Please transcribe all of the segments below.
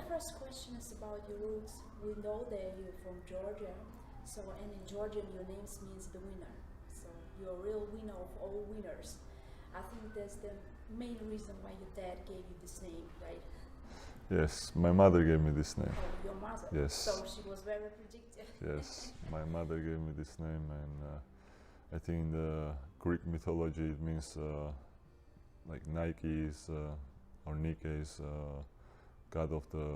first question is about your roots. We know that you're from Georgia, so and in Georgian your name means the winner. So you're a real winner of all winners. I think that's the main reason why your dad gave you this name, right? Yes, my mother gave me this name. Oh, your mother. Yes. So she was very predictive. Yes, my mother gave me this name, and I think in the Greek mythology it means like Nike is or Nike is god of the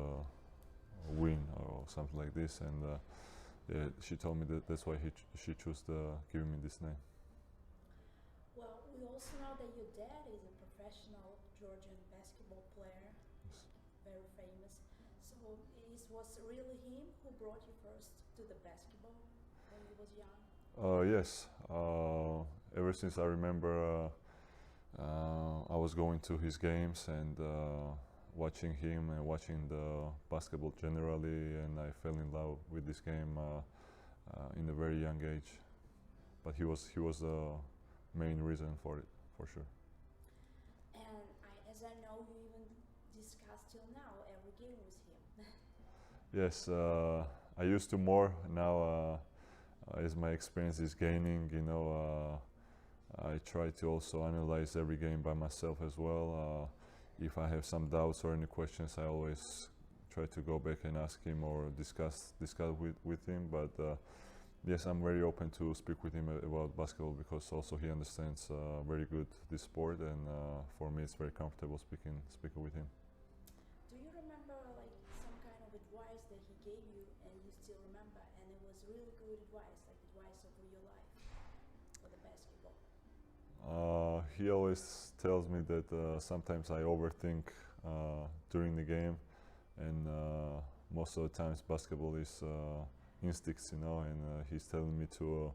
wind or something like this, and yeah, she told me that that's why she chose giving me this name. Well, we also know that your dad is a professional Georgian basketball player, Yes. very famous. So it was really him who brought you first to the basketball when you was young? Yes. Ever since I remember, I was going to his games and watching him and watching the basketball generally, and I fell in love with this game in a very young age. But he was the main reason for it, for sure. And as I know, you even discussed till now every game with him. Yes, I used to more. Now, as my experience is gaining, I try to also analyze every game by myself as well. If I have some doubts or any questions, I always try to go back and ask him or discuss with him. But yes, I'm very open to speak with him about basketball because also he understands very good this sport, and for me it's very comfortable speaking with him. Do you remember like some kind of advice that he gave you and you still remember, and it was really good advice, like advice over your life for the basketball? He always tells me that sometimes I overthink during the game, and most of the times basketball is instincts, and he's telling me to,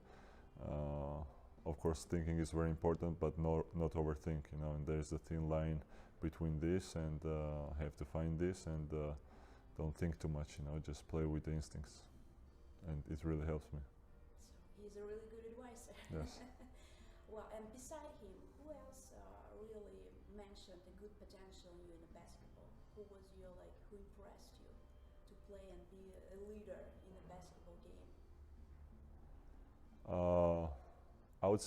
of course, thinking is very important, but not overthink, and there's a thin line between this, and I have to find this, and don't think too much, just play with the instincts, and it really helps me. So he's a really good advisor. Yes. Well, and beside him, who else really mentioned the good potential in you in the basketball? Who was who impressed you to play and be a leader in the basketball game? I would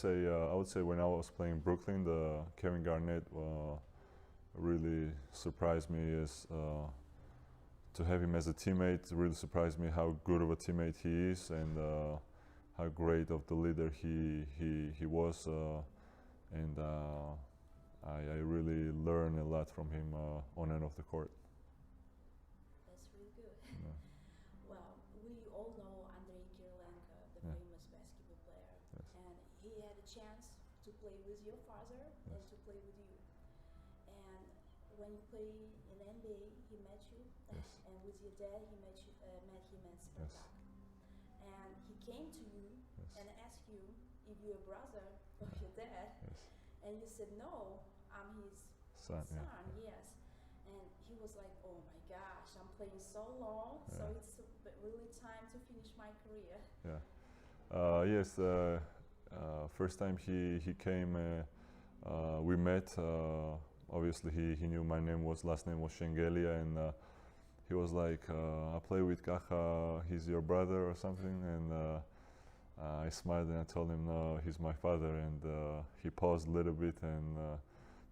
say when I was playing Brooklyn, the Kevin Garnett really surprised me as to have him as a teammate. Really surprised me how good of a teammate he is, and how great of the leader he was, and I really learned a lot from him on and off the court. That's really good. Yeah. Well, we all know Andrei Kirilenko, the Yeah. famous basketball player, Yes. and he had a chance to play with your father and Yes. to play with you. And when you play in NBA, he met you, Yes. and with your dad, he met him at Spartak. And he came to you Yes. and asked you if you're a brother of your dad, Yes. and you said no, I'm his Son. son, Yeah. yes. And he was like, oh my gosh, I'm playing so long, so Yeah. it's really time to finish my career. Yeah. Yes. First time he came, we met. Obviously, he knew my last name was Shengelia, and he was like, "I play with Kaha. He's your brother or something." And I smiled and I told him, "No, he's my father." And he paused a little bit, and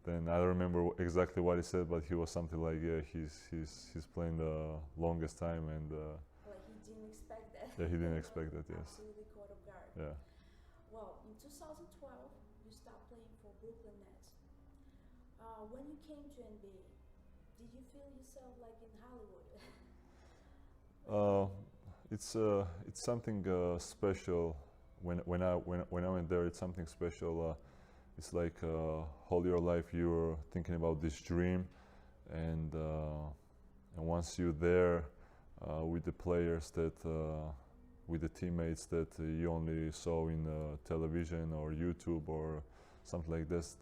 then I don't remember exactly what he said, but he was something like, "Yeah, he's playing the longest time," and Like he didn't expect that. yeah, he didn't expect that. Yes. Absolutely caught off guard. Yeah. Well, in 2012, you stopped playing for Brooklyn Nets. When you came to NBA, did you feel yourself like in Hollywood? It's something special. When I went there, it's something special. It's like all your life you're thinking about this dream, and once you're there with the players with the teammates that you only saw in television or YouTube or something like this,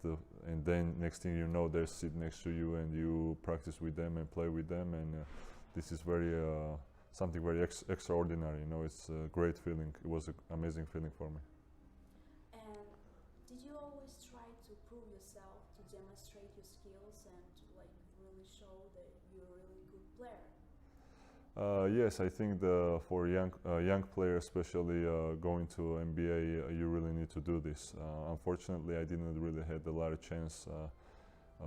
and then next thing you know, they sit next to you and you practice with them and play with them, and this is something very extraordinary. It's a great feeling. It was an amazing feeling for me. And did you always try to prove yourself, to demonstrate your skills, and to really show that you're a really good player? Yes, I think for young players, especially going to NBA, you really need to do this. Unfortunately, I didn't really had a lot of chance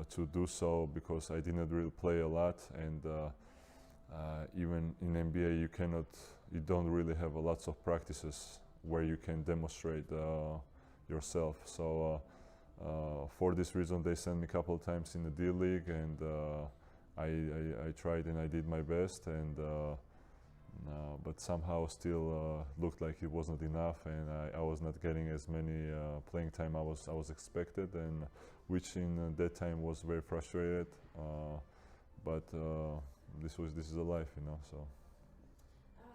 to do so because I didn't really play a lot, and even in NBA, you don't really have lots of practices where you can demonstrate yourself. So for this reason, they sent me a couple of times in the D League, and I tried and I did my best, and but somehow still looked like it wasn't enough, and I was not getting as many playing time I was expected, and which in that time was very frustrated. But this is a life, you know. So.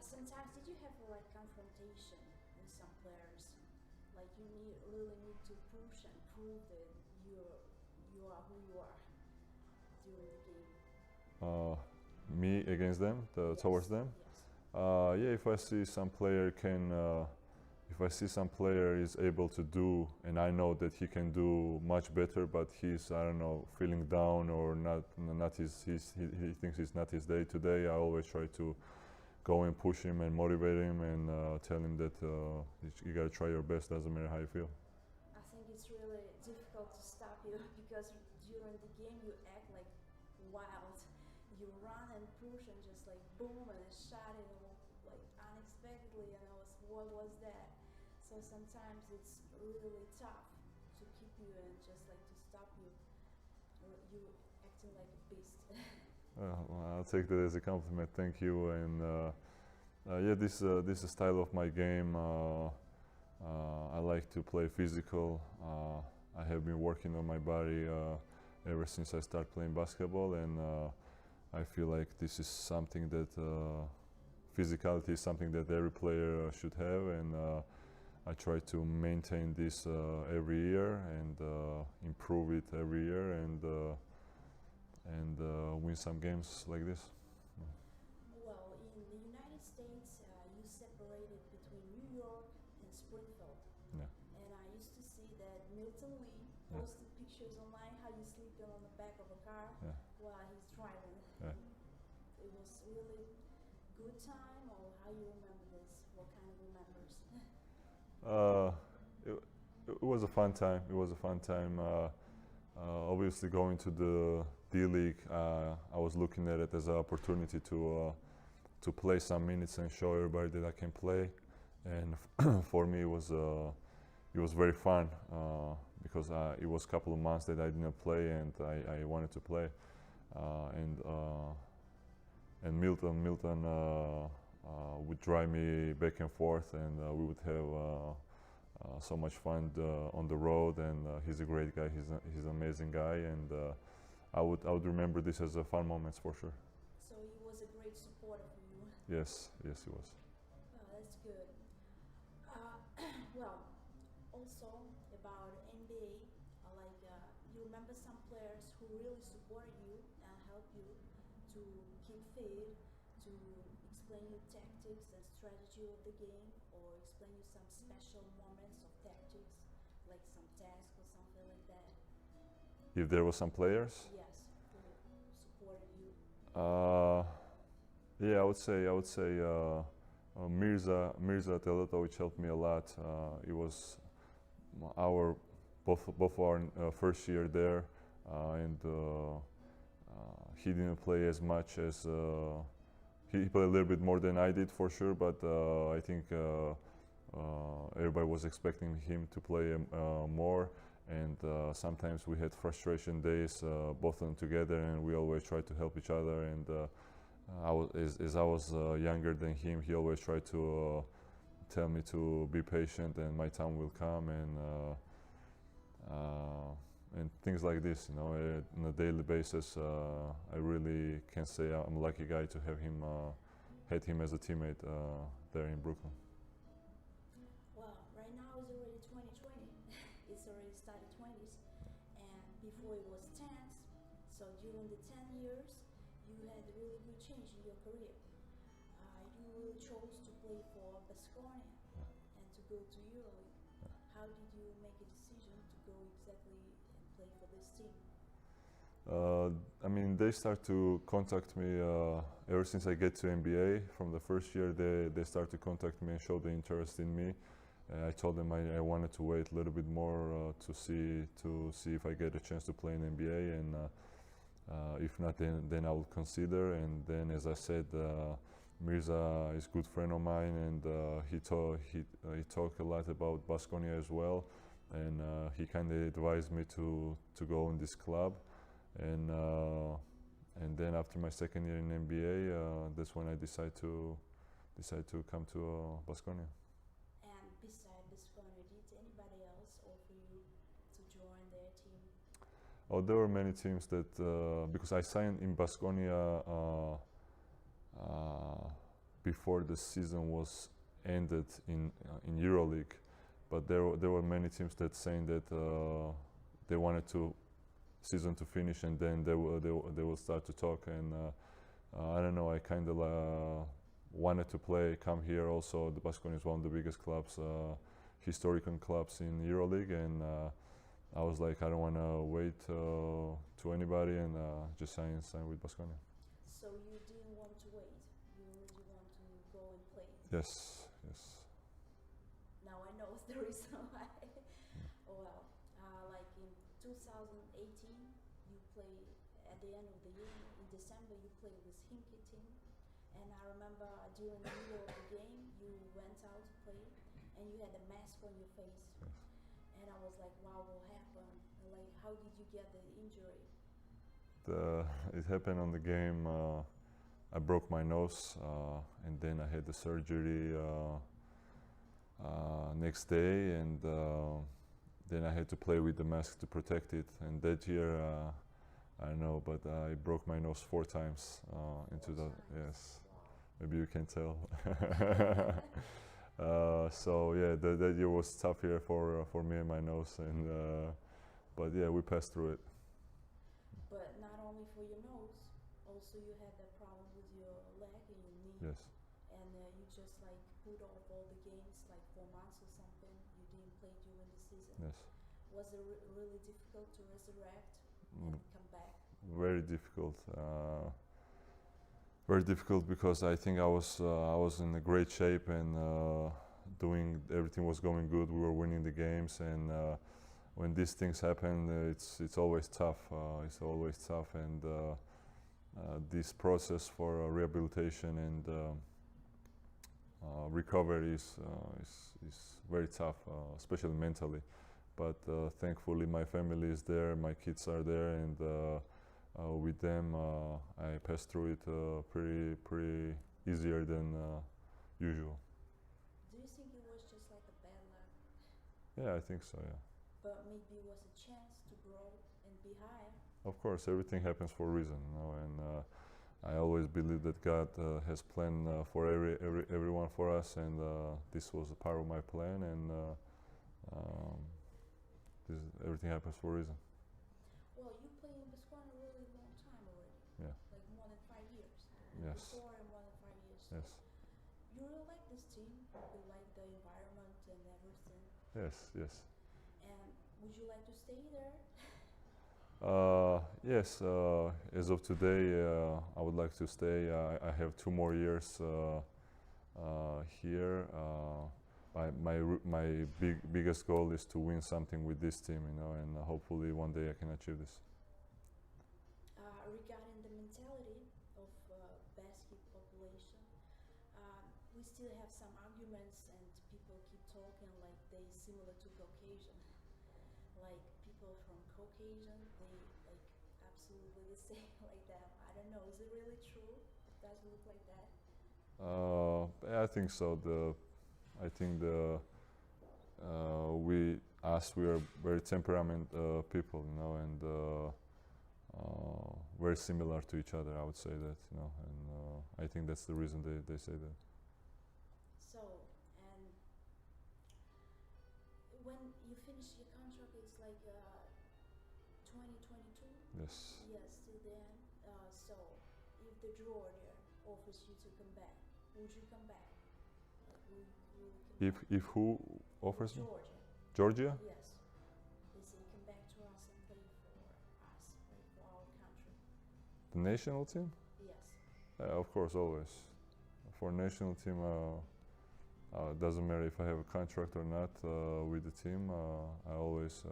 Sometimes did you have like confrontation with some players, like you really need to push and prove that you are who you are during the game? Me against them, Yes. towards them. Yes. Yeah, if I see some player if I see some player is able to do, and I know that he can do much better, but he's, I don't know, feeling down or not he thinks it's not his day today. I always try to go and push him and motivate him and tell him that you gotta try your best. Doesn't matter how you feel. I think it's really difficult to stop you because during the game you act like wild. You run and push and just like boom and shot it all like unexpectedly, and what was that? So sometimes it's really tough to keep you and just like to stop you. You acting like a beast. Well, I'll take that as a compliment. Thank you. And yeah, this is the style of my game. I like to play physical. I have been working on my body ever since I started playing basketball, and I feel like this is something that physicality is something that every player should have, and I try to maintain this every year and improve it every year, and win some games like this. Well, in the United States, you separated between New York and Springfield. Yeah. And I used to see that Milton Lee Yeah. posted pictures online how you sleeping on the back of a car Yeah. while he's driving. Yeah. It was really good time, or how you remember this? What kind of remembers? It was a fun time. It was a fun time. Obviously, going to the D League, I was looking at it as an opportunity to play some minutes and show everybody that I can play. And for me, it was very fun because it was a couple of months that I didn't play, and I wanted to play. And Milton would drive me back and forth, and we would have so much fun on the road. And he's a great guy. He's an amazing guy, and I would remember this as a fun moments for sure. So he was a great supporter for you. Yes, yes, he was. Oh, that's good. Well, also about NBA, you remember some players who really supported you and helped you to keep fit, to explain you tactics and strategy of the game, or explain you some special moments of tactics, like some task or something like that. If there was some players, Yes, who supported you. yeah, I would say Mirza Teletovic helped me a lot. It was our both our first year there, and he didn't play as much as he played a little bit more than I did for sure. But I think everybody was expecting him to play more. And sometimes we had frustration days, both of them together, and we always tried to help each other. And as I was younger than him, he always tried to tell me to be patient and my time will come, and things like this. You know, on a daily basis, I really can say I'm a lucky guy to have him, had him as a teammate there in Brooklyn. Well, right now it's already 2020. It's already started 20s, and before it was 10s. So during the 10 years, you had a really good change in your career. You really chose to play for Basconia and to go to EuroLeague. How did you make a decision to go exactly and play for this team? I mean, they start to contact me ever since I get to NBA. From the first year, they start to contact me and show the interest in me. I told them I wanted to wait a little bit more to see if I get a chance to play in NBA, and if not, then I will consider. And then, as I said, Mirza is a good friend of mine, and he talked a lot about Baskonia as well, and he kind of advised me to go in this club, and then after my second year in NBA, that's when I decide to come to Baskonia. And besides Baskonia, did anybody else offer you to join their team? Oh, there were many teams that because I signed in Baskonia before the season was ended in EuroLeague, but there were many teams that saying that they wanted to season to finish, and then they will start to talk, and I don't know, I kind of wanted to come here also. The Baskonia is one of the biggest clubs, historical clubs in EuroLeague, and I was like, I don't want to wait to anybody, and just sign with Baskonia. So you didn't want to wait, you really want to go and play? Yes. Now I know the reason why. Well, like in 2018, you play at the end of the year, in December you played with Himki team, and I remember during the middle of the game you went out to play and you had a mask on your face. Yes. And I was like, wow, what happened? Like, how did you get the injury? It happened on the game. I broke my nose, and then I had the surgery next day, and then I had to play with the mask to protect it. And that year, I don't know, but I broke my nose 4 times into the. Yes, wow. Maybe you can tell. So yeah, that year was tough year for me and my nose, and but yeah, we passed through it. But not only for your nose, also you had that problem with your leg and your knee. Yes. And you just like put off all the games like 4 months or something. You didn't play during the season. Yes. Was it really difficult to resurrect and come back? Very difficult. Very difficult because I think I was in a great shape, and doing everything was going good. We were winning the games, and when these things happen, it's always tough. It's always tough, and this process for rehabilitation and recovery is very tough, especially mentally. But thankfully, my family is there, my kids are there, and with them, I passed through it pretty easier than usual. Do you think it was just like a bad luck? Yeah, I think so. Yeah. But maybe it was a chance to grow and be higher. Of course, everything happens for a reason, and I always believe that God has planned for everyone for us, and this was a part of my plan, and everything happens for a reason. Well, you played in Baskonia a really long time already. Yeah. Like more than 5 years. Yes. Before and more than 5 years. Yes. You really like this team. You like the environment and everything. Yes. And would you like to stay there? Yes. As of today, I would like to stay. I have 2 more years here. My biggest goal is to win something with this team, and hopefully one day I can achieve this. Regarding the mentality of basket population, we still have some arguments, and people keep talking like they similar to Caucasian. Like people from Caucasian, they like absolutely the same like that. I don't know. Is it really true? Does it look like that? I think so. I think we are very temperament people, and very similar to each other. I would say that, and I think that's the reason they say that. So, and when you finish your contract, it's like 2022? Yes. Yes, till then. So, if the Georgia offers you to come back, would you come back? Like, will you come back? If who offers me? Georgia. Georgia? Yes. They say come back to us and play for us, play for our The national team? Yes. Of course, always. For national team, doesn't matter if I have a contract or not with the team. I always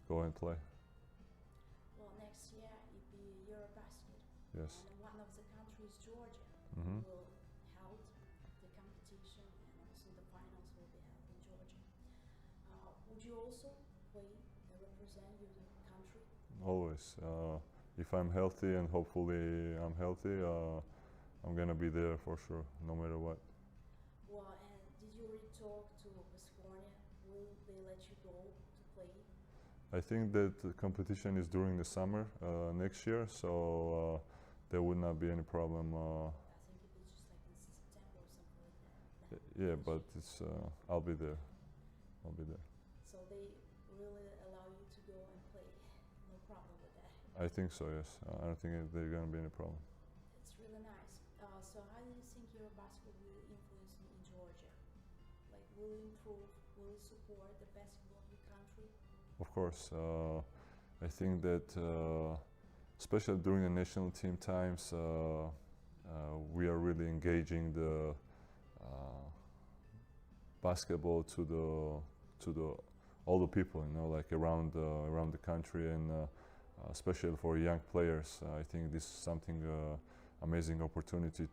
go and play. Well, next year it be Eurobasket. Yes. And one of the countries, Georgia, Mm-hmm. will hold the competition, and also the finals will be held in Georgia. Would you also play and represent your country? Always. If I'm healthy, and hopefully I'm healthy, I'm gonna be there for sure, no matter what. Well, and did you already talk to Ksenia? Will they let you go to play? I think that the competition is during the summer next year, so there would not be any problem. I think it'd be just like in September or something like that. Yeah, but it's I'll be there. I'll be there. So they really allow you to go and play. No problem with that. I think so. Yes. I don't think there's gonna be any problem. It's really nice. So how do you think your basketball will influence in Georgia? Like, will it improve? Will it support the basketball in your country? Of course. I think that especially during the national team times, we are really engaging the basketball to the all the people, like around the country, and especially for young players. I think this is something amazing opportunity.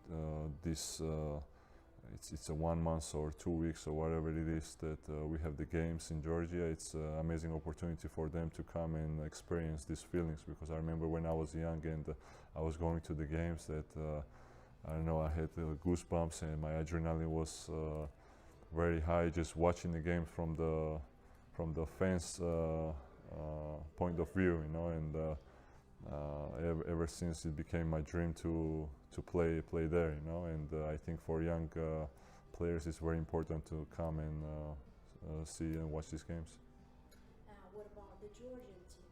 It's a 1 month or 2 weeks or whatever it is that we have the games in Georgia. It's an amazing opportunity for them to come and experience these feelings, because I remember when I was young and I was going to the games that I don't know, I had goosebumps and my adrenaline was very high just watching the game from the fans point of view, and ever since it became my dream to play there, and I think for young players it's very important to come and see and watch these games. What about the Georgian team?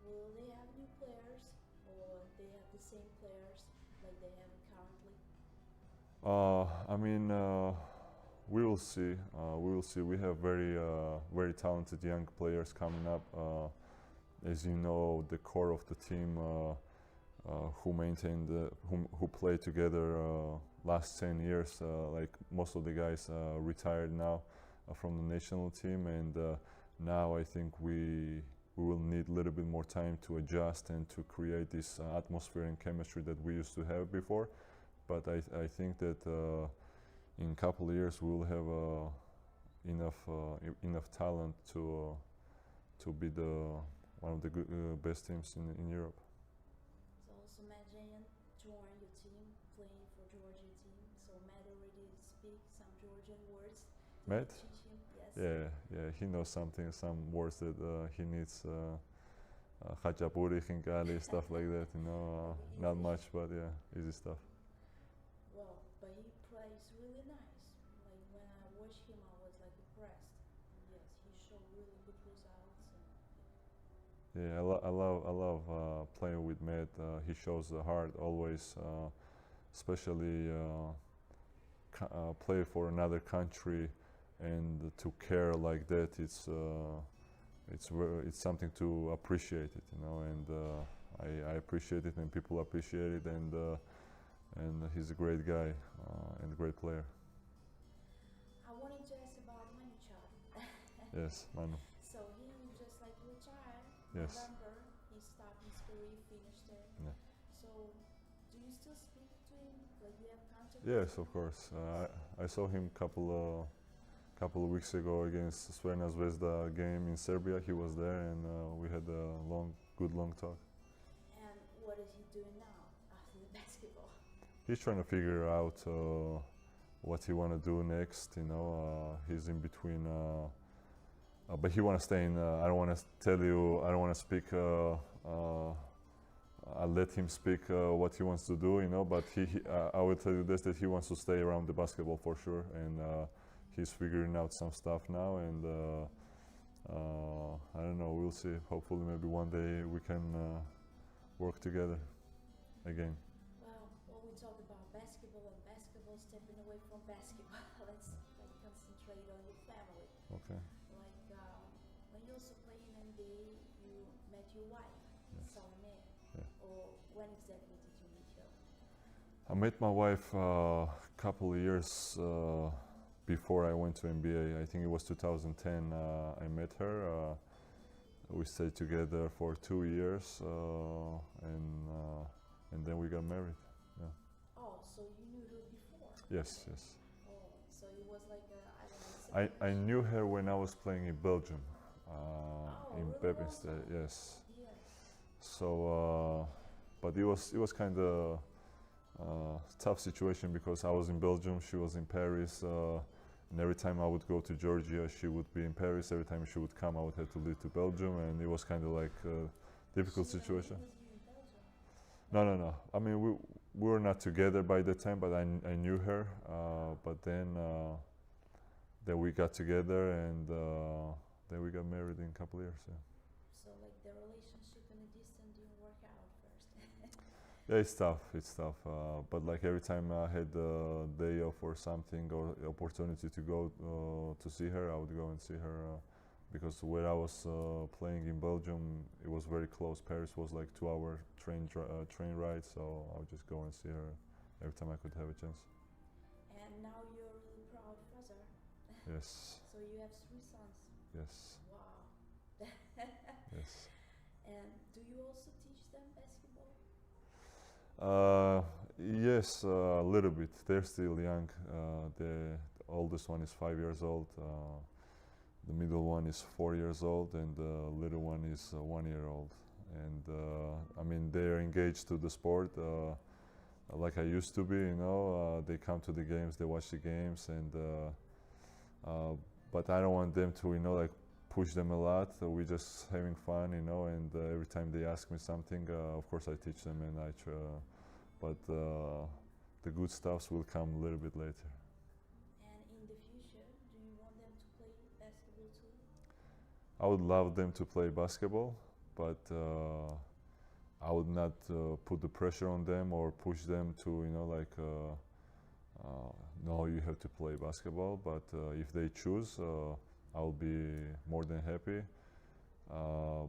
Will they have new players, or they have the same players like they have currently? I mean, we will see. We will see. We have very talented young players coming up. As you know, the core of the team who played together last 10 years, like most of the guys retired now from the national team, and now I think we will need a little bit more time to adjust and to create this atmosphere and chemistry that we used to have before. But I think that in a couple of years we will have enough talent to be one of the best teams in Europe. So also Matt joined your team, playing for Georgia team. So Matt already speak some Georgian words. Matt? Teach him, yes. Yeah, he knows some words that he needs. Khachapuri, Khinkali, stuff like that, not much, but yeah, easy stuff. Well, but he plays really nice. Like when I watched him, I was like impressed. Yes, he showed really good results. Yeah, I love playing with Matt. He shows the heart always, especially play for another country, and to care like that. It's something to appreciate it, and I appreciate it, and people appreciate it, and he's a great guy and a great player. I wanted to ask about Manuchad. Yes, Manu. So he just like retired. Yes. November, he stopped his career, finished it. Yeah. So do you still speak to him? Like you have contact? Yes, with him? of course. I saw him couple of weeks ago against Crvena Zvezda game in Serbia. He was there, and we had a good long talk. And what is he doing now after the basketball? He's trying to figure out what he want to do next. He's in between, but he want to stay in. I don't want to tell you. I don't want to speak. I'll let him speak what he wants to do. But I will tell you this: that he wants to stay around the basketball for sure, and he's figuring out some stuff now. And I don't know. We'll see. Hopefully, maybe one day we can work together again. Well, we talked about basketball and basketball, stepping away from basketball. Let's concentrate on your family. Okay. Like when you also play in NBA, you met your wife, Yes. Salome. Yeah. Or when exactly did you meet her? I met my wife a couple of years before I went to NBA. I think it was 2010. I met her. We stayed together for 2 years, and then we got married. Yeah. Oh, so you knew her before? Yes, yes. Oh, so it was like a, I don't know, I knew her when I was playing in Belgium, in really Bebinstead. also? Yes. Yes. So, but it was kind of tough situation because I was in Belgium, she was in Paris, and every time I would go to Georgia, she would be in Paris. Every time she would come, I would have to leave to Belgium, and it was kind of like a difficult She situation. was you in Belgium? No, no, no. I mean, we were not together by the time, but I knew her. But then we got together, and then we got married in a couple of years. Yeah. So like the relationship in a distance didn't work out first. Yeah, it's tough. It's tough. But like every time I had a day off or something or opportunity to go to see her, I would go and see her because where I was playing in Belgium, it was very close. Paris was like 2 hour train ride, so I would just go and see her every time I could have a chance. And now you're a really proud father. Yes. So you have 3 sons. Yes. Wow. Yes. And do you also teach them basketball? Yes, a little bit. They're still young. The oldest one is 5 years old. The middle one is 4 years old, and the little one is 1 year old. And I mean, they're engaged to the sport like I used to be. They come to the games, they watch the games, and but I don't want them to, like push them a lot. We're just having fun, and every time they ask me something, of course I teach them, and I try. But the good stuffs will come a little bit later. And in the future, do you want them to play basketball too? I would love them to play basketball, but I would not put the pressure on them or push them to, no, you have to play basketball. But if they choose, I'll be more than happy.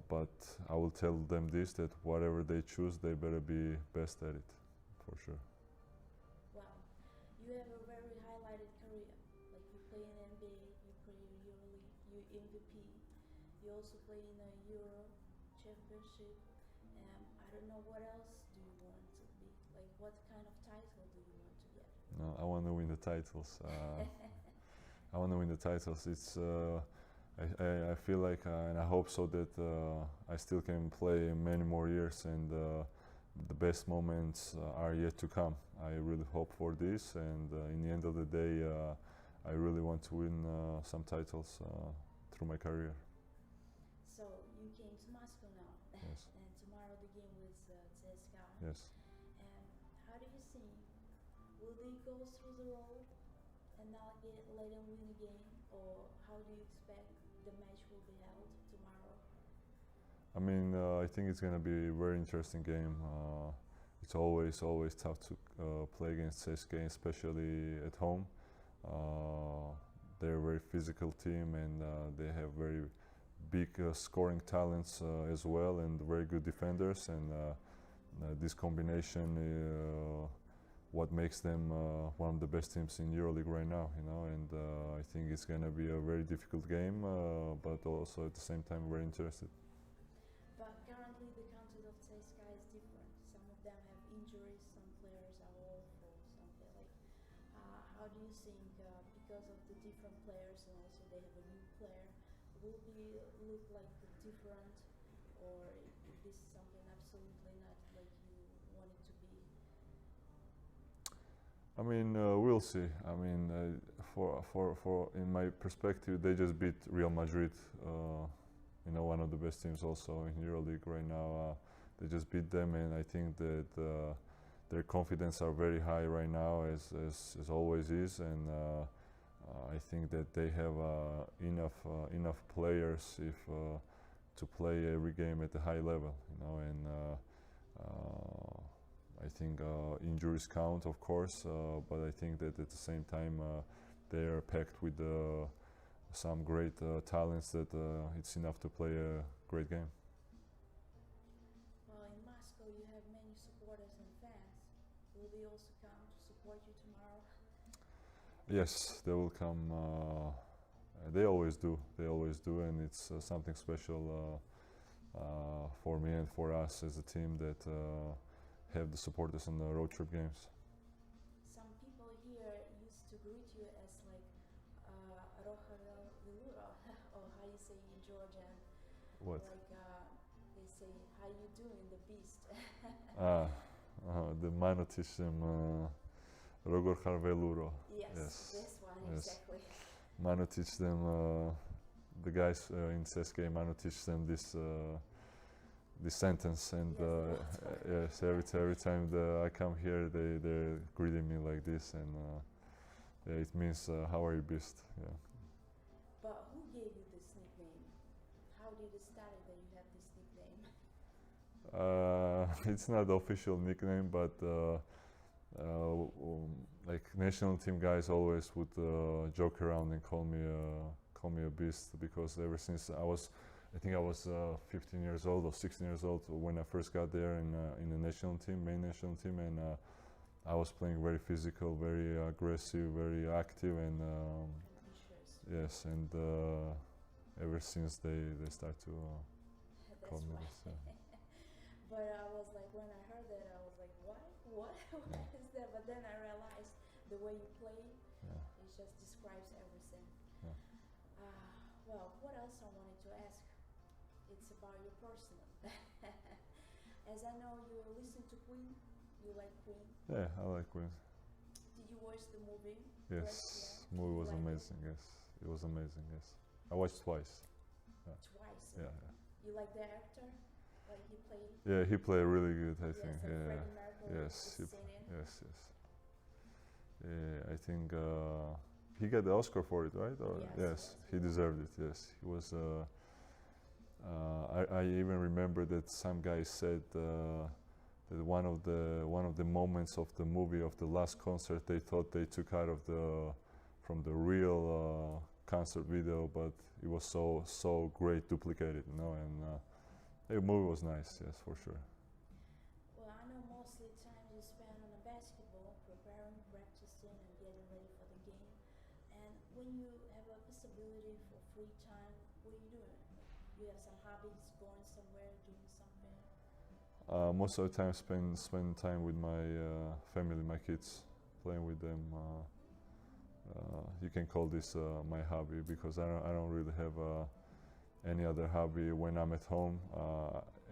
But I will tell them this, that whatever they choose, they better be best at it, for sure. Wow, you have a very highlighted career. Like you play in NBA, you play EuroLeague, you MVP. You also play in a Euro Championship. I don't know what else do you want to be? Like what kind of title do you want to get? No, I want to win the titles. I want to win the titles. It's I feel like and I hope so that I still can play many more years, and the best moments are yet to come. I really hope for this, and in the end of the day, I really want to win some titles through my career. So you came to Moscow now, Yes. and tomorrow the game with CSKA. Yes. And how do you think? Will they go through the road and not let them win the game, or how do you expect the match will be held tomorrow? I mean, I think it's going to be a very interesting game. It's always tough to play against CSKA, especially at home. They're a very physical team, and they have very big scoring talents as well, and very good defenders. And this combination, what makes them one of the best teams in EuroLeague right now, And I think it's going to be a very difficult game, but also at the same time very interested. But currently the content of CSKA is different. Some of them have injuries, some players are awful, something like. How do you think, because of the different players and also they have a new player, will be look like different, or is this something absolutely not like you want it to be? I mean, we'll see. I mean, for in my perspective, they just beat Real Madrid. One of the best teams also in EuroLeague right now. They just beat them, and I think that their confidence are very high right now, as always is. And I think that they have enough players to play every game at a high level. And I think injuries count, of course, but I think that at the same time they are packed with some great talents that it's enough to play a great game. Well, in Moscow you supporters and fans. Will they also come to support you tomorrow? Yes, they will come. They always do. They always do, and it's something special for me and for us as a team that have the supporters on the road trip games. Some people here used to greet you as like Roja Veluro, or how you say in Georgian. What? Like they say, how you doing, the beast. The Manotićem Rogor Harveluro. Yes, this one, yes. exactly. Manotićem, the guys in CSKA, Manotićem this sentence, and yes, every time I come here, they're greeting me like this, and yeah, it means how are you, beast? Yeah. But who gave you this nickname? How did it start that you have this nickname? It's not the official nickname, but like national team guys always would joke around and call me a beast, because ever since I think I was 15 years old or 16 years old when I first got there in the national team, main national team, and I was playing very physical, very aggressive, very active, and yes, and ever since they start to call me this. Yeah. But I was like, when I heard that, I was like, what? What is that? But then I realized the way you play, it just describes everything. Yeah. Well, what else I wanted to ask? It's about your personal. As I know, you listen to Queen. You like Queen. Yeah, I like Queen. Did you watch the movie? Yes, the movie was amazing. Yes, it was amazing. Yes, I watched twice. Yeah. Twice. Yeah. You like the actor? Like he played? Yeah, he played really good, I think. Yes. Yes. Yeah, I think he got the Oscar for it, right? Or yes, he deserved it. Yes, he was. I even remember that some guy said that one of the moments of the movie, of the last concert, they thought they took out of from the real concert video, but it was so great duplicated, you know, and the movie was nice, yes, for sure. Well, I know mostly time you spend on the basketball, preparing, practicing, and getting ready for the game. And when you have a possibility for free time, what are you doing? You have some hobbies, going somewhere, doing something? Most of the time, spend time with my family, my kids, playing with them. You can call this my hobby, because I don't really have any other hobby when I'm at home.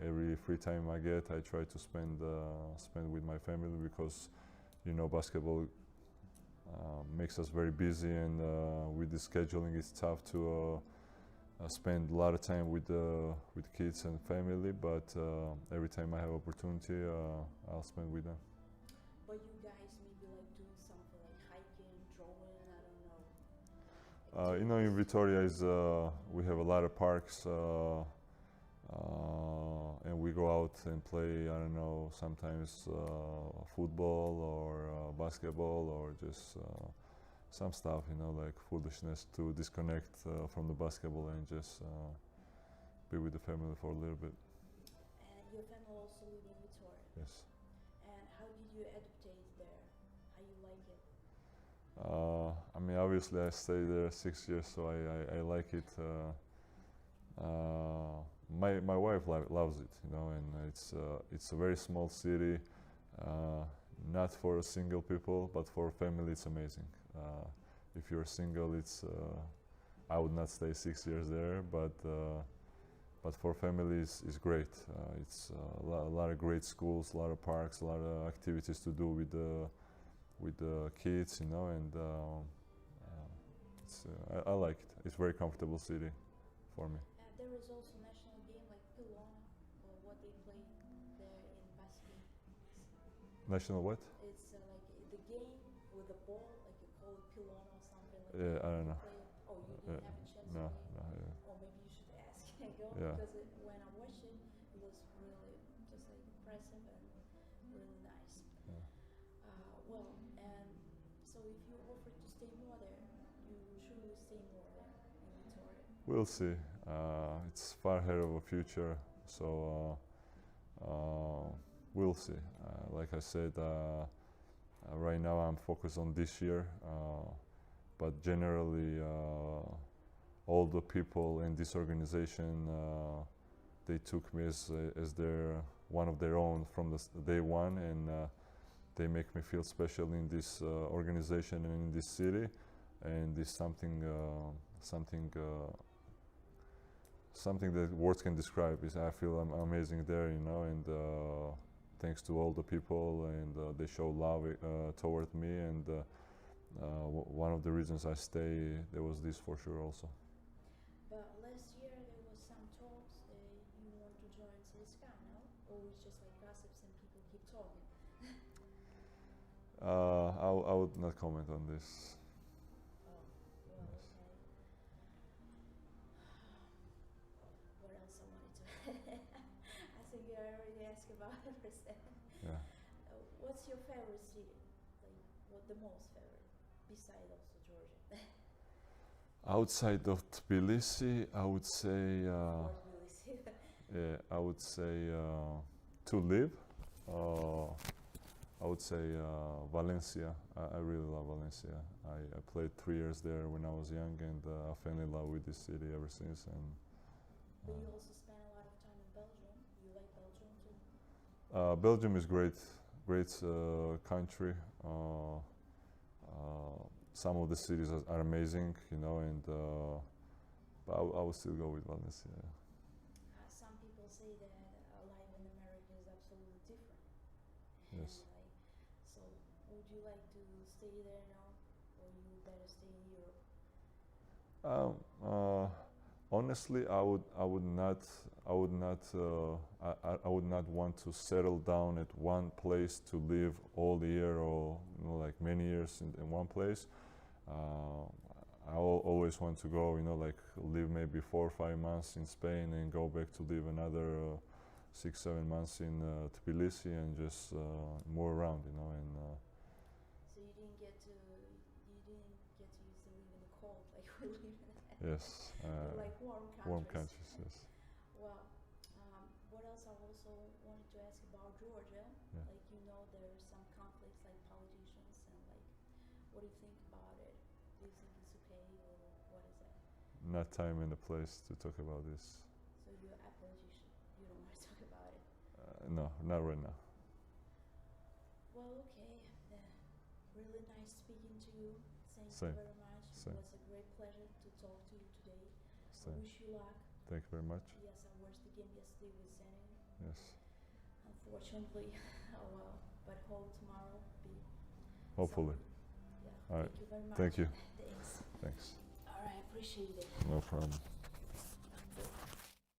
Every free time I get, I try to spend with my family, because you know, basketball makes us very busy, and with the scheduling, it's tough to spend a lot of time with kids and family. But every time I have opportunity, I'll spend with them. But you guys maybe like doing something like hiking, drawing, I don't know. You know, in Vitoria we have a lot of parks, and we go out and play, I don't know, sometimes football or basketball, or just some stuff, you know, like foolishness, to disconnect from the basketball and just be with the family for a little bit. And your family also live in Vitoria? Yes. And how did you adapt there? How you like it? I mean, obviously I stayed there 6 years, so I like it. My wife loves it, you know, and it's a very small city, not for single people, but for family it's amazing. If you're single, I would not stay 6 years there, but for families it's great. It's a lot of great schools, a lot of parks, a lot of activities to do with the kids, you know, and I like it. It's a very comfortable city for me. There is also national game like Klimova, or what they play there in basketball. National what? It's like the game with the ball, like you call it Klimova or something like Yeah, that. I don't know. Oh, you didn't have a chance No, to play? no, yeah. Or maybe you should ask and go, Yeah. because when I watched it, it was really just like impressive and really nice. Yeah. Well, and so if you offered to stay more there, you truly stay more there in Vitoria? We'll see. It's far ahead of a future, so we'll see. Like I said, right now I'm focused on this year, but generally, all the people in this organization, they took me as their one of their own from the day one, and they make me feel special in this organization and in this city, and it's something that words can describe. Is I feel I'm amazing there, you know, and thanks to all the people, and they show love toward me, and one of the reasons I stay, there was this for sure also. But last year there was some talks that you want to join CSKA, no? Or it's just like gossips and people keep talking? I would not comment on this. Oh, well, Yes. okay. What else I wanted to I think I already asked about everything. Yeah. What's your favorite city? Like, what the most favorite, besides also Georgia? Outside of Tbilisi, I would say, Or Tbilisi? yeah, I would say to live. I would say Valencia. I really love Valencia. I played 3 years there when I was young, and I fell in love with this city ever since. And But you also spent a lot of time in Belgium. You like Belgium too? Belgium is great country. Some of the cities are amazing, you know, and but I would still go with Valencia. Some people say that life in America is absolutely different. Yes. And like, so would you like to stay there now, or you better stay in Europe? Honestly, I would not want to settle down at one place to live all the year, or you know, like many years in one place. I always want to go, you know, like live maybe 4 or 5 months in Spain and go back to live another 6, 7 months in Tbilisi, and just move around, you know. And So you didn't get to use to live in the cold like we live in. yes, Like warm warm countries. countries. Yes. Well, what else I also wanted to ask about Georgia? Yeah. Like, you know, there are some conflicts, like politicians, and like, what do you think about it? Do you think it's okay, or what is that? Not time and a place to talk about this. So you're a politician. You don't want to talk about it. No, not right now. Well, okay. Really nice speaking to you. Thank Same. you very much. Same. It was a great pleasure to talk to you today. I Same. wish you luck. Thank you very much. Yes, I watched the game yesterday with Ksenia. Yes. Unfortunately, oh well. But hope tomorrow be. Hopefully. Yeah. All right. Thank you very much. Thank you. Thanks. Thanks. All right. Appreciate it. No problem.